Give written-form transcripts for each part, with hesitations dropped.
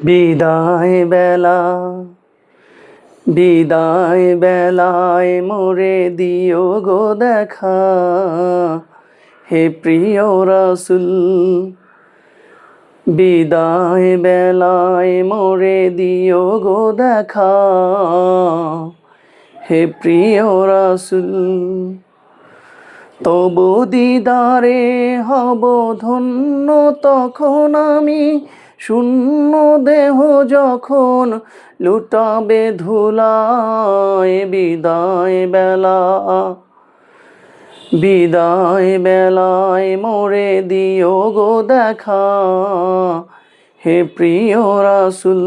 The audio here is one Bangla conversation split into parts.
বিদায় বেলা বিদায় বেলায় মোরে দিও গো দেখা, হে প্রিয় রাসূল। বিদায় বেলায় মোরে দিও গো দেখা, হে প্রিয় রাসূল। তবু দিদারে হব ধন্য তখন আমি, শূন্য দেহ যখন লুটাবে ধুলায়। বিদায় বেলা বিদায় বেলায় মোরে দিও গো দেখা, হে প্রিয় রাসূল।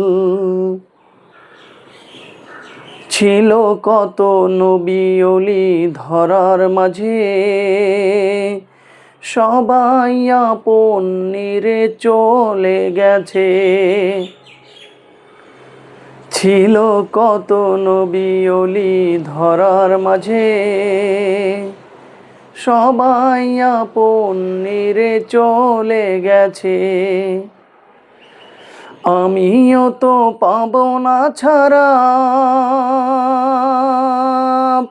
ছিল কত নবী ওলি ধরার মাঝে, সবাই আপন নিরে চলে গেছে। ছিল কত নবী ওলি ধরার মাঝে, সবাই আপন নিরে চলে গেছে। আমিও তো পাবো না ছাড়া,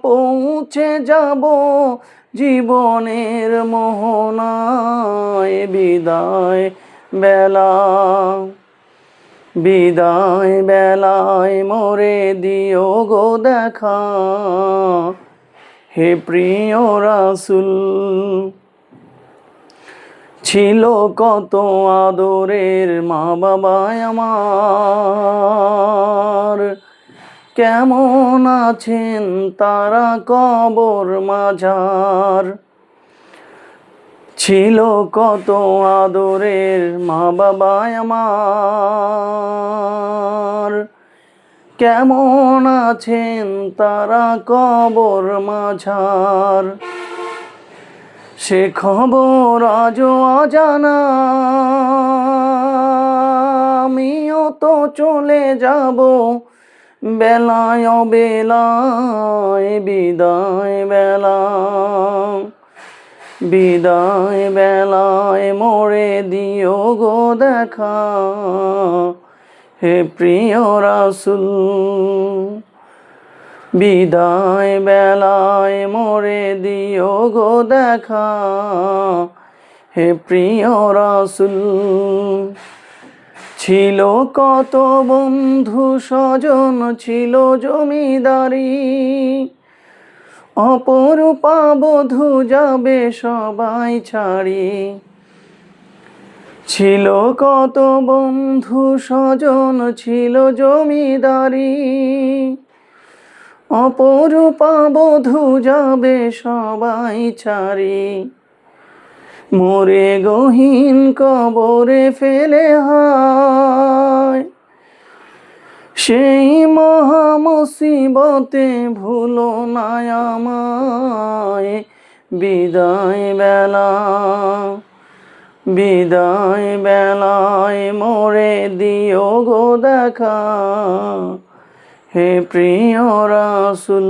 পৌঁছে যাব জীবনের মোহনায়। বিদায় বেলা বিদায় বেলায় মোরে দিও গো দেখা, হে প্রিয় রাসূল। ছিল কত আদরের মা বাবা আমার, কেমন আছেন তারা কবর মাঝার। ছিল কত আদরের মা বাবা আমার, কেমন আছেন তারা কবর মাঝার। সে খবর আজও অজানা, আমিও তো চলে যাব বেলায় অবেলায়। বিদায় বেলা বিদায় বেলায় মোরে দিও গো দেখা, হে প্রিয় রাসূল। বিদায় বেলায় মোরে দিও গো দেখা, হে প্রিয় রাসূল। ছিল কত বন্ধু স্বজন ছিল জমিদারি, অপরূপা বধূ যাবে সবাই ছাড়ি। ছিল কত বন্ধু স্বজন ছিল জমিদারি, অপরূপা বধূ যাবে সবাই ছাড়ি। মোরে গহীন কবরে ফেলে হায়, সেই মহা মুসিবতে ভুলো না আমায়। বিদায় বেলা বিদায় বেলায় মোরে দিও গো দেখা, হে প্রিয় রাসূল।